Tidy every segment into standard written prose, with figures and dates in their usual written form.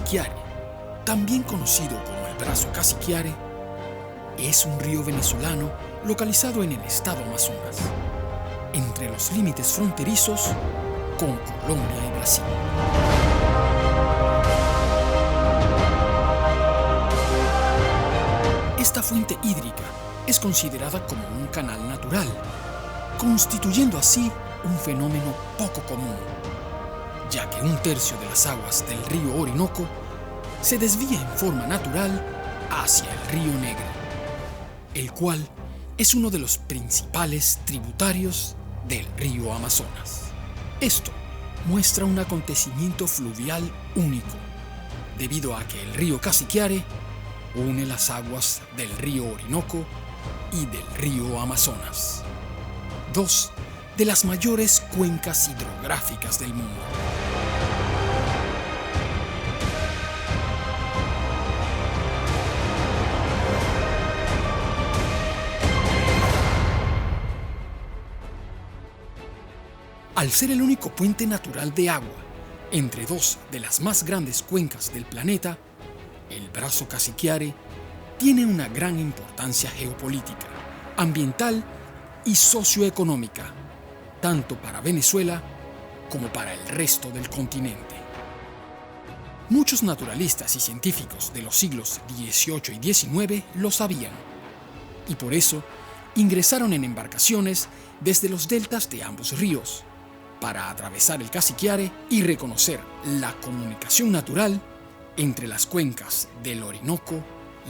Casiquiare, también conocido como el Brazo Casiquiare, es un río venezolano localizado en el estado Amazonas, entre los límites fronterizos con Colombia y Brasil. Esta fuente hídrica es considerada como un canal natural, constituyendo así un fenómeno poco común, ya que 1/3 de las aguas del río Orinoco se desvía en forma natural hacia el río Negro, el cual es uno de los principales tributarios del río Amazonas. Esto muestra un acontecimiento fluvial único, debido a que el río Casiquiare une las aguas del río Orinoco y del río Amazonas, dos de las mayores cuencas hidrográficas del mundo. Al ser el único puente natural de agua entre dos de las más grandes cuencas del planeta, el Brazo Casiquiare tiene una gran importancia geopolítica, ambiental y socioeconómica, tanto para Venezuela como para el resto del continente. Muchos naturalistas y científicos de los siglos XVIII y XIX lo sabían, y por eso ingresaron en embarcaciones desde los deltas de ambos ríos, para atravesar el Casiquiare y reconocer la comunicación natural entre las cuencas del Orinoco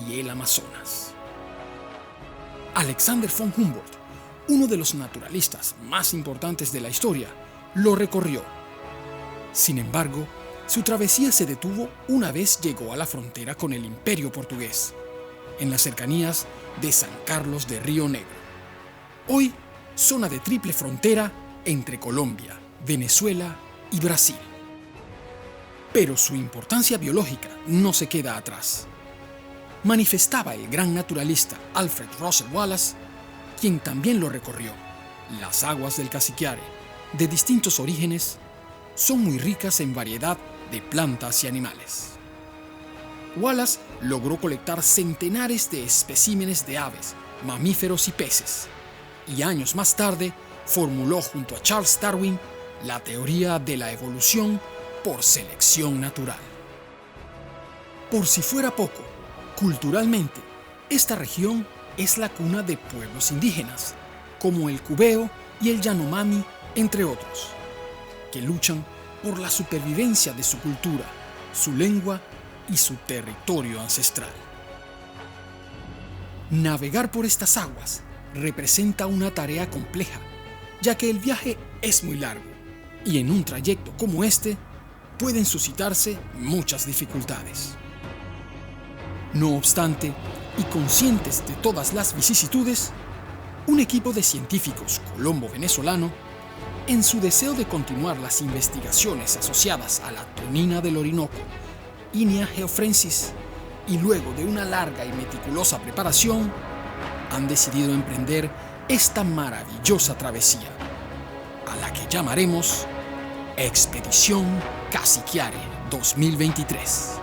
y el Amazonas. Alexander von Humboldt, uno de los naturalistas más importantes de la historia, lo recorrió. Sin embargo, su travesía se detuvo una vez llegó a la frontera con el Imperio portugués, en las cercanías de San Carlos de Río Negro, hoy zona de triple frontera entre Colombia, Venezuela y Brasil. Pero su importancia biológica no se queda atrás. Manifestaba el gran naturalista Alfred Russel Wallace, quien también lo recorrió. Las aguas del Casiquiare, de distintos orígenes, son muy ricas en variedad de plantas y animales. Wallace logró colectar centenares de especímenes de aves, mamíferos y peces, y años más tarde formuló junto a Charles Darwin la teoría de la evolución por selección natural. Por si fuera poco, culturalmente, esta región es la cuna de pueblos indígenas, como el Cubeo y el Yanomami, entre otros, que luchan por la supervivencia de su cultura, su lengua y su territorio ancestral. Navegar por estas aguas representa una tarea compleja, ya que el viaje es muy largo y en un trayecto como este pueden suscitarse muchas dificultades. No obstante, y conscientes de todas las vicisitudes, un equipo de científicos colombo-venezolano, en su deseo de continuar las investigaciones asociadas a la tonina del Orinoco, Inia geoffrensis, y luego de una larga y meticulosa preparación, han decidido emprender esta maravillosa travesía, a la que llamaremos Expedición Casiquiare 2023.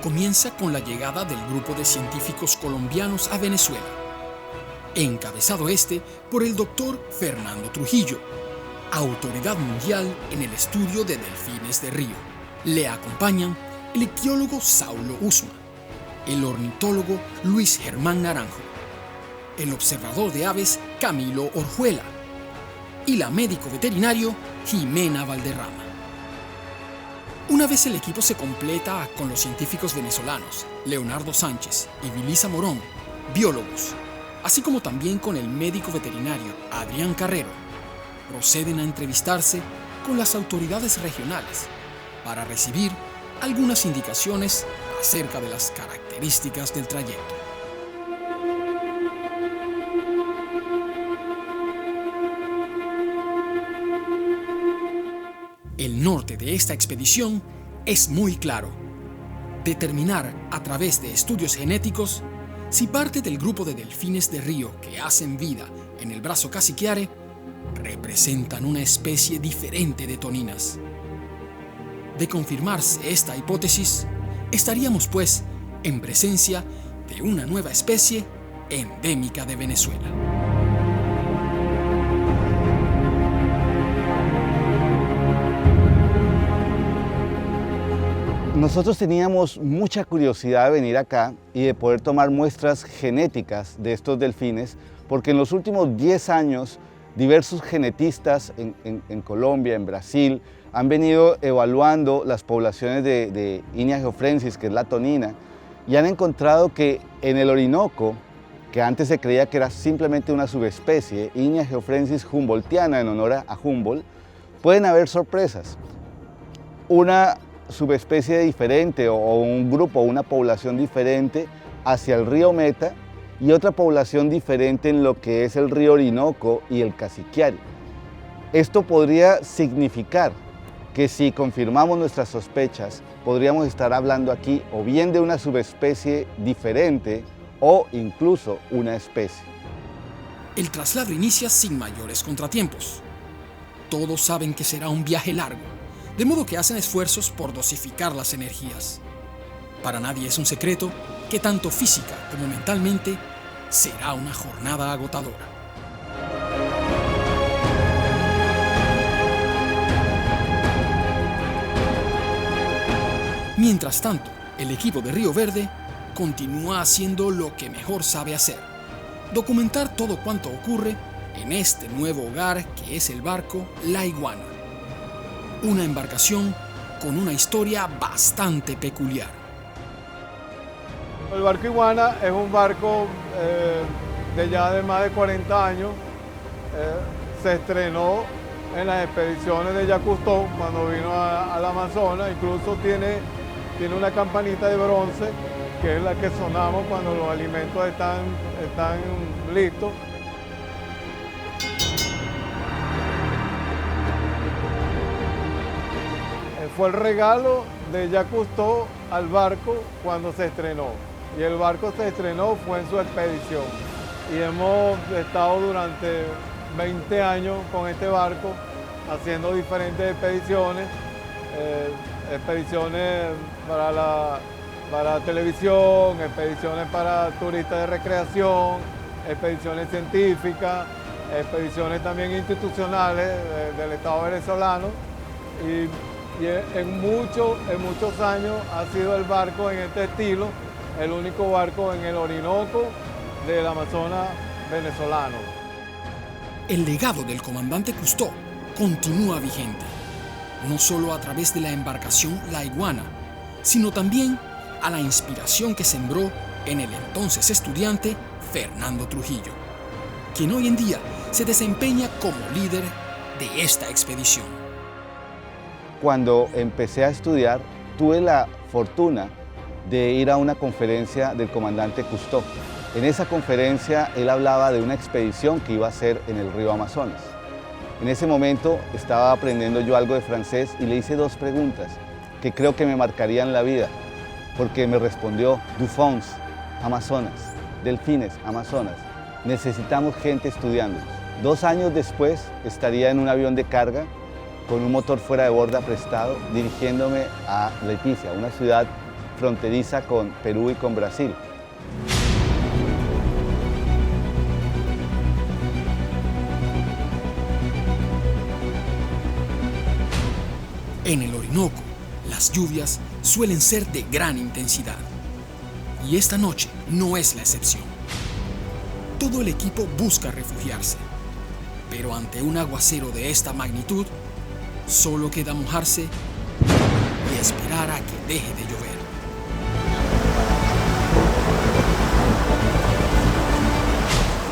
Comienza con la llegada del grupo de científicos colombianos a Venezuela, encabezado por el doctor Fernando Trujillo, autoridad mundial en el estudio de delfines de río. Le acompañan el ictiólogo Saulo Usma, el ornitólogo Luis Germán Naranjo, el observador de aves Camilo Orjuela y la médico veterinario Jimena Valderrama. Una vez el equipo se completa con los científicos venezolanos Leonardo Sánchez y Vilisa Morón, biólogos, así como también con el médico veterinario Adrián Carrero, proceden a entrevistarse con las autoridades regionales para recibir algunas indicaciones acerca de las características del trayecto. El norte de esta expedición es muy claro: determinar a través de estudios genéticos si parte del grupo de delfines de río que hacen vida en el brazo cassiquiare representan una especie diferente de toninas. De confirmarse esta hipótesis, estaríamos pues en presencia de una nueva especie endémica de Venezuela. Nosotros teníamos mucha curiosidad de venir acá y de poder tomar muestras genéticas de estos delfines, porque en los últimos 10 años diversos genetistas en Colombia, en Brasil, han venido evaluando las poblaciones de Inia geoffrensis, que es la tonina, y han encontrado que en el Orinoco, que antes se creía que era simplemente una subespecie, Inia geoffrensis humboldtiana, en honor a Humboldt, pueden haber sorpresas. Una subespecie diferente o un grupo, una población diferente hacia el río Meta y otra población diferente en lo que es el río Orinoco y el Cassiquiare. Esto podría significar que si confirmamos nuestras sospechas, podríamos estar hablando aquí o bien de una subespecie diferente o incluso una especie. El traslado inicia sin mayores contratiempos. Todos saben que será un viaje largo, de modo que hacen esfuerzos por dosificar las energías. Para nadie es un secreto que tanto física como mentalmente será una jornada agotadora. Mientras tanto, el equipo de Río Verde continúa haciendo lo que mejor sabe hacer: documentar todo cuanto ocurre en este nuevo hogar que es el barco La Iguana. Una embarcación con una historia bastante peculiar. El barco Iguana es un barco de ya de más de 40 años. Se estrenó en las expediciones de Jacques Cousteau cuando vino al Amazonas. Incluso tiene una campanita de bronce, que es la que sonamos cuando los alimentos están listos. Fue el regalo de Jacques Cousteau al barco cuando se estrenó. Y el barco se estrenó fue en su expedición. Y hemos estado durante 20 años con este barco haciendo diferentes expediciones. Expediciones para televisión, expediciones para turistas de recreación, expediciones científicas, expediciones también institucionales del Estado venezolano. Y en muchos años ha sido el barco en este estilo, el único barco en el Orinoco del Amazonas venezolano. El legado del comandante Cousteau continúa vigente, no solo a través de la embarcación La Iguana, sino también a la inspiración que sembró en el entonces estudiante Fernando Trujillo, quien hoy en día se desempeña como líder de esta expedición. Cuando empecé a estudiar, tuve la fortuna de ir a una conferencia del comandante Cousteau. En esa conferencia él hablaba de una expedición que iba a hacer en el río Amazonas. En ese momento estaba aprendiendo yo algo de francés y le hice 2 preguntas que creo que me marcarían la vida, porque me respondió: Dauphins, Amazonas, delfines, Amazonas. Necesitamos gente estudiando. 2 años después estaría en un avión de carga con un motor fuera de borda prestado, dirigiéndome a Leticia, una ciudad fronteriza con Perú y con Brasil. En el Orinoco, las lluvias suelen ser de gran intensidad. Y esta noche no es la excepción. Todo el equipo busca refugiarse, pero ante un aguacero de esta magnitud, solo queda mojarse y esperar a que deje de llover.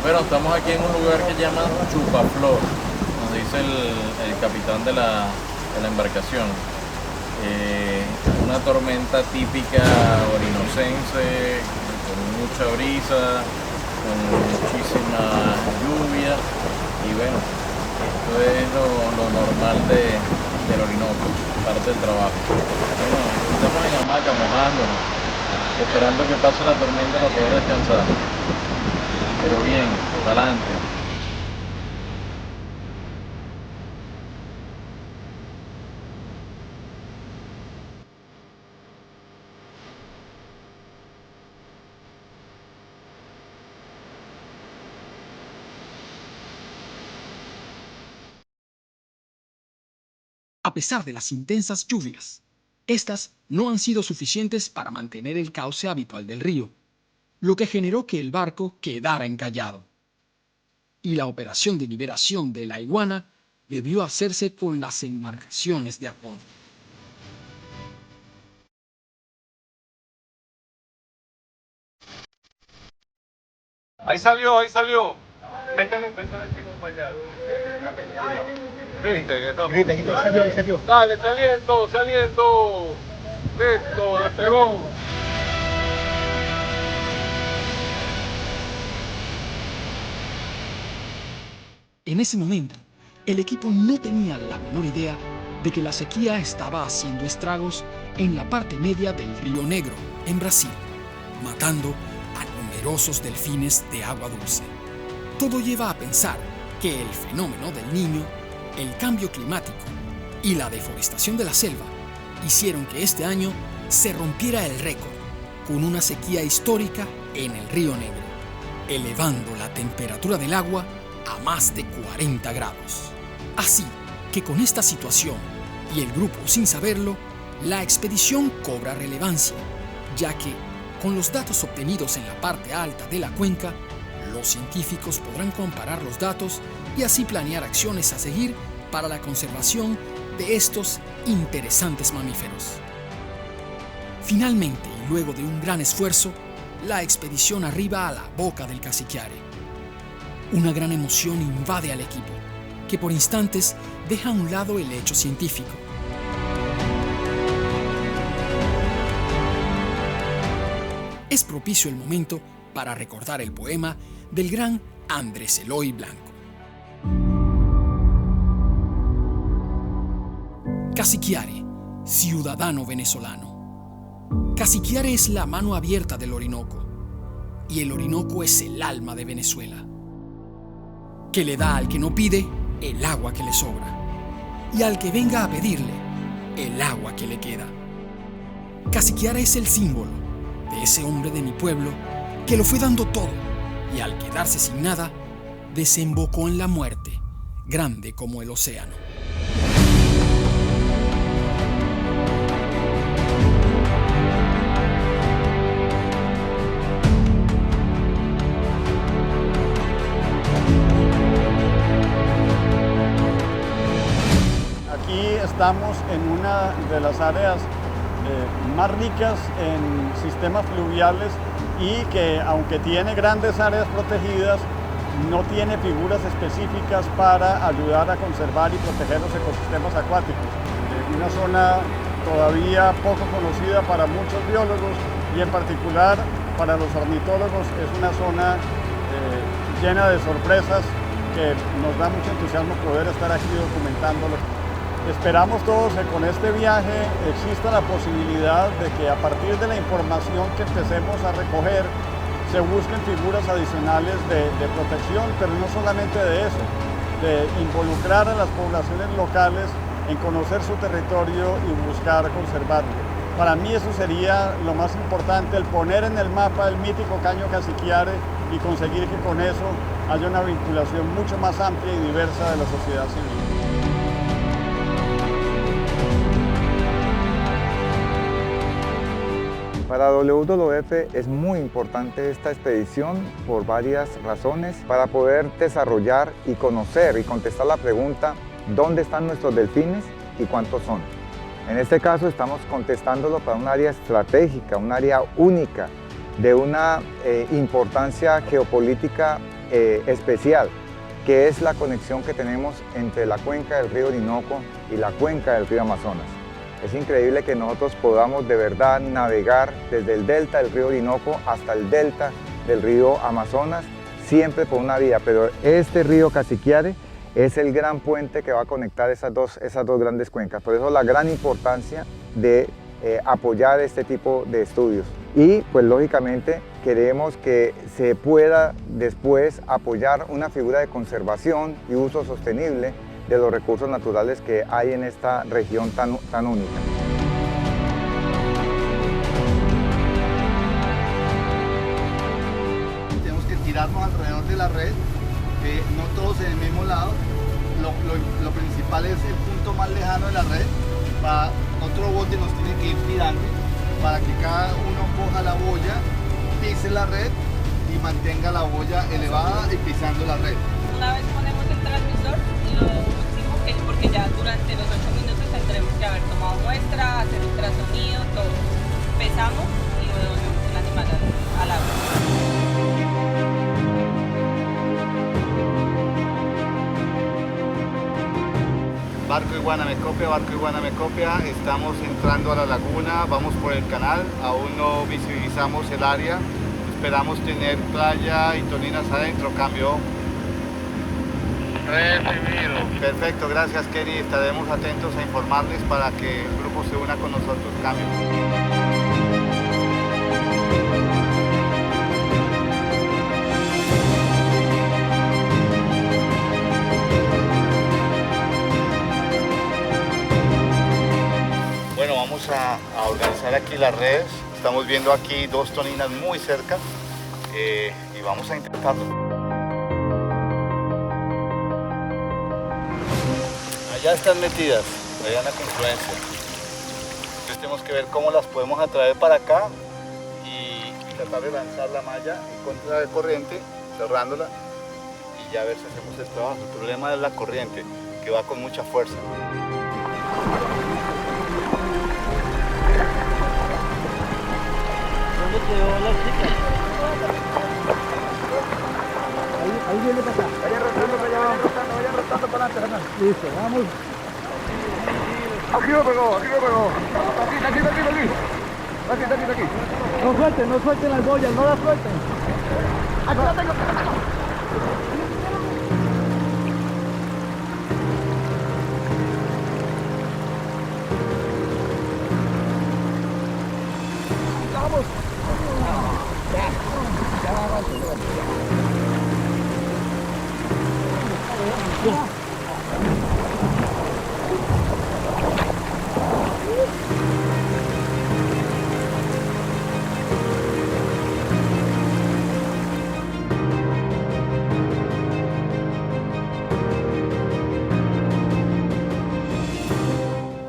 Bueno, estamos aquí en un lugar que llaman Chupaflor, nos dice el capitán de la embarcación. Una tormenta típica orinocense, con mucha brisa, con muchísima lluvia y bueno, esto es lo normal del Orinoco, parte del trabajo. Bueno, estamos en hamaca mojándonos, esperando que pase la tormenta para poder descansar. Pero bien, para adelante. A pesar de las intensas lluvias, estas no han sido suficientes para mantener el cauce habitual del río, lo que generó que el barco quedara encallado. Y la operación de liberación de la iguana debió hacerse con las embarcaciones de apoyo. Ahí salió, ahí salió. Métele, acompañado. Dale, saliendo, saliendo. Listo, despegó. En ese momento, el equipo no tenía la menor idea de que la sequía estaba haciendo estragos en la parte media del Río Negro, en Brasil, matando a numerosos delfines de agua dulce. Todo lleva a pensar que el fenómeno del Niño, el cambio climático y la deforestación de la selva hicieron que este año se rompiera el récord con una sequía histórica en el Río Negro, elevando la temperatura del agua a más de 40 grados. Así que con esta situación y el grupo sin saberlo, la expedición cobra relevancia, ya que con los datos obtenidos en la parte alta de la cuenca, los científicos podrán comparar los datos y así planear acciones a seguir para la conservación de estos interesantes mamíferos. Finalmente, y luego de un gran esfuerzo, la expedición arriba a la boca del Cassiquiare. Una gran emoción invade al equipo, que por instantes deja a un lado el hecho científico. Es propicio el momento para recordar el poema del gran Andrés Eloy Blanco. Cassiquiare, ciudadano venezolano. Cassiquiare es la mano abierta del Orinoco, y el Orinoco es el alma de Venezuela, que le da al que no pide el agua que le sobra, y al que venga a pedirle el agua que le queda. Cassiquiare es el símbolo de ese hombre de mi pueblo que lo fue dando todo, y al quedarse sin nada, desembocó en la muerte, grande como el océano. Estamos en una de las áreas más ricas en sistemas fluviales y que, aunque tiene grandes áreas protegidas, no tiene figuras específicas para ayudar a conservar y proteger los ecosistemas acuáticos. Una zona todavía poco conocida para muchos biólogos y en particular para los ornitólogos es una zona llena de sorpresas que nos da mucho entusiasmo poder estar aquí documentándolo. Esperamos todos que con este viaje exista la posibilidad de que a partir de la información que empecemos a recoger se busquen figuras adicionales de protección, pero no solamente de eso, de involucrar a las poblaciones locales en conocer su territorio y buscar conservarlo. Para mí eso sería lo más importante, el poner en el mapa el mítico Caño Cassiquiare y conseguir que con eso haya una vinculación mucho más amplia y diversa de la sociedad civil. Para WWF es muy importante esta expedición por varias razones para poder desarrollar y conocer y contestar la pregunta ¿dónde están nuestros delfines y cuántos son? En este caso estamos contestándolo para un área estratégica, un área única, de una importancia geopolítica especial, que es la conexión que tenemos entre la cuenca del río Orinoco y la cuenca del río Amazonas. Es increíble que nosotros podamos de verdad navegar desde el delta del río Orinoco hasta el delta del río Amazonas, siempre por una vía, pero este río Casiquiare es el gran puente que va a conectar esas dos grandes cuencas. Por eso la gran importancia de apoyar este tipo de estudios. Y pues lógicamente queremos que se pueda después apoyar una figura de conservación y uso sostenible de los recursos naturales que hay en esta región tan única. Tenemos que tirarnos alrededor de la red, no todos en el mismo lado. Lo principal es el punto más lejano de la red. Otro bote nos tiene que ir tirando para que cada uno coja la boya, pise la red y mantenga la boya elevada y pisando la red. Una vez ponemos el transmisor, lo último que, porque ya durante los 8 minutos tendremos que haber tomado muestra, hacer ultrasonido, todo. Pesamos y devolvemos el animal al agua. Barco Iguana-Mecopia, estamos entrando a la laguna, vamos por el canal, aún no visibilizamos el área, esperamos tener playa y toninas adentro, cambio. Recibido. Perfecto, gracias Kenny, estaremos atentos a informarles para que el grupo se una con nosotros, cambio. Bueno, vamos a organizar aquí las redes. Estamos viendo aquí 2 toninas muy cerca y vamos a intentarlo. Allá están metidas, allá en la confluencia. Entonces tenemos que ver cómo las podemos atraer para acá y tratar de lanzar la malla en contra de corriente, cerrándola y ya ver si hacemos el trabajo. El problema es la corriente, que va con mucha fuerza. ¿Dónde quedó la chica? Ahí viene para acá. Vayan rotando para adelante, Hernán. Listo, vamos. Aquí lo pegó. Aquí. No suelten las boyas, no las suelten. Aquí la tengo. Vamos.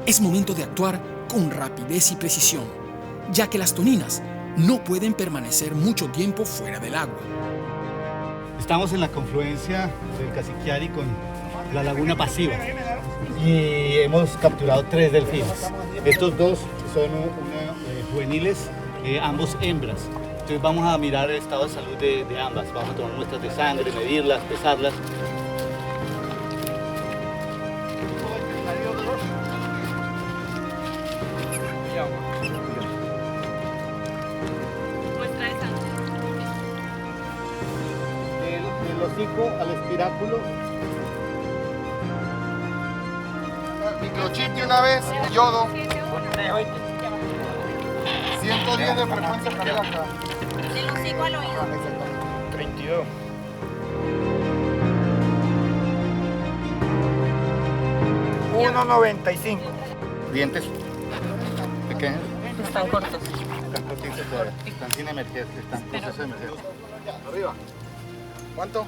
Es momento de actuar con rapidez y precisión, ya que las toninas no pueden permanecer mucho tiempo fuera del agua. Estamos en la confluencia del Casiquiare con la laguna pasiva y hemos capturado 3 delfines. Estos 2 son juveniles, ambos hembras. Entonces vamos a mirar el estado de salud de ambas. Vamos a tomar muestras de sangre, medirlas, pesarlas. Muestra de sangre. Del hocico al espiráculo. Microchip de una vez, yodo. 110 de frecuencia cardíaca. Del hocico al oído. 32. $1.95. Dientes pequeños. Están cortos. Están cortitos todavía. Están sin emergencia. Están en proceso de emergencia. Arriba. ¿Cuánto?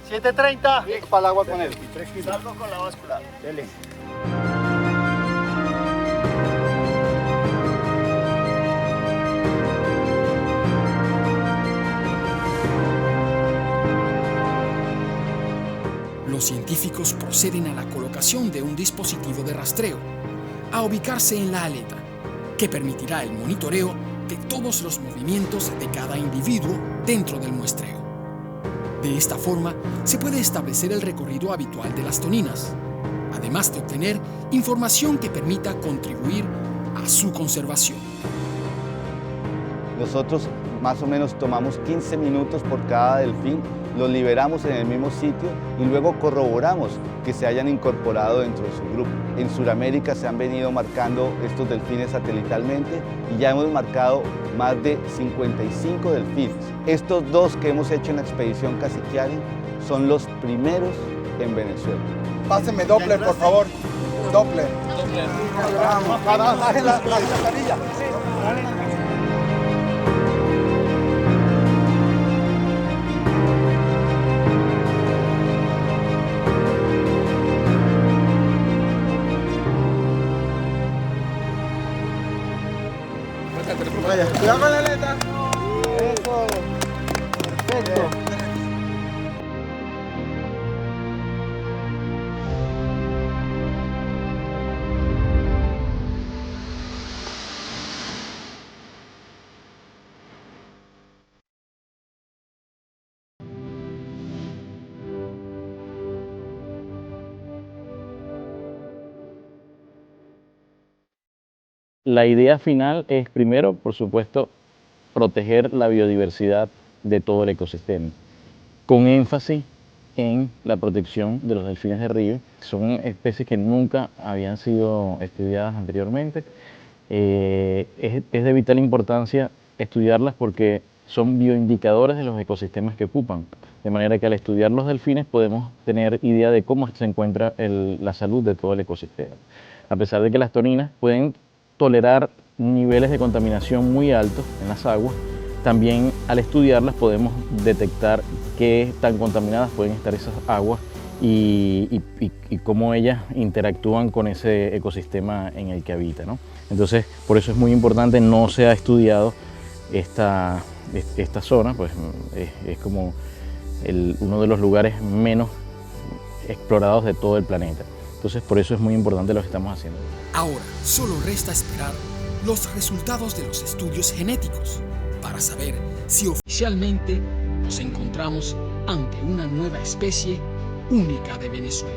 730. Para el agua con él. Salgo con la báscula. Dele. Los científicos proceden a la colocación de un dispositivo de rastreo, a ubicarse en la aleta, que permitirá el monitoreo de todos los movimientos de cada individuo dentro del muestreo. De esta forma, se puede establecer el recorrido habitual de las toninas, además de obtener información que permita contribuir a su conservación. Nosotros más o menos tomamos 15 minutos por cada delfín, los liberamos en el mismo sitio y luego corroboramos que se hayan incorporado dentro de su grupo. En Sudamérica se han venido marcando estos delfines satelitalmente y ya hemos marcado más de 55 delfines. Estos dos que hemos hecho en la expedición Cassiquiare son los primeros en Venezuela. Pásenme Doppler, por favor. Doppler. Vamos, bajen la carilla. Vaya, cuidado con la aleta. Eso. Perfecto. La idea final es, primero, por supuesto, proteger la biodiversidad de todo el ecosistema, con énfasis en la protección de los delfines de río. Son especies que nunca habían sido estudiadas anteriormente. Es de vital importancia estudiarlas porque son bioindicadores de los ecosistemas que ocupan. De manera que al estudiar los delfines podemos tener idea de cómo se encuentra la salud de todo el ecosistema. A pesar de que las toninas pueden tolerar niveles de contaminación muy altos en las aguas, también al estudiarlas podemos detectar qué tan contaminadas pueden estar esas aguas y cómo ellas interactúan con ese ecosistema en el que habita, ¿no? Entonces, por eso es muy importante, no se ha estudiado esta zona, pues es como uno de los lugares menos explorados de todo el planeta. Entonces, por eso es muy importante lo que estamos haciendo. Ahora, solo resta esperar los resultados de los estudios genéticos para saber si oficialmente nos encontramos ante una nueva especie única de Venezuela.